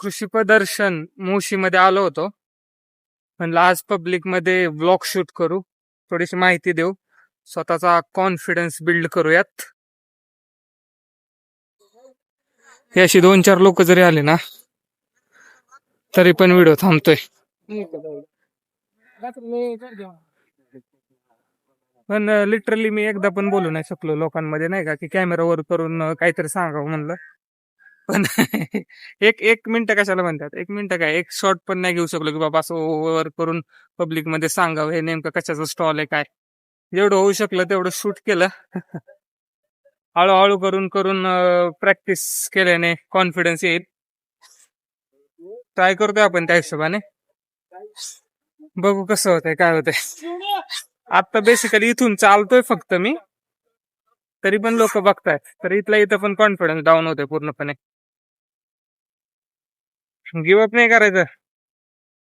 कृषी प्रदर्शन मुळशीमध्ये आलो होतो. म्हणलं आज पब्लिक मध्ये ब्लॉग शूट करू, थोडीशी माहिती देऊ, स्वतःचा कॉन्फिडन्स बिल्ड करूयात. हे अशी 2-4 लोक जरी आले ना तरी पण व्हिडिओ थांबतोय. पण लिटरली मी एकदा पण बोलू नाही शकलो लोकांमध्ये, नाही का, की कॅमेरा वर करून काहीतरी सांगावं म्हणलं. पण एक एक मिनिटं कशाला म्हणतात, 1 मिनिटं काय, एक शॉट पण नाही घेऊ शकलो की बाबा असं वर करून पब्लिक मध्ये सांगावं हे नेमकं कशाचं स्टॉल आहे काय. जेवढं होऊ शकलं तेवढं शूट केलं. हळूहळू करून करून प्रॅक्टिस केल्याने कॉन्फिडन्स येईल. ट्राय करतोय आपण त्या हिशोबाने, बघू कसं होतंय काय होतंय. आता बेसिकली इथून चालतोय फक्त मी, तरी पण लोक बघतायत, तर इथल्या इथं पण कॉन्फिडन्स डाऊन होतोय पूर्णपणे. गिव्ह अप नाही करायचं.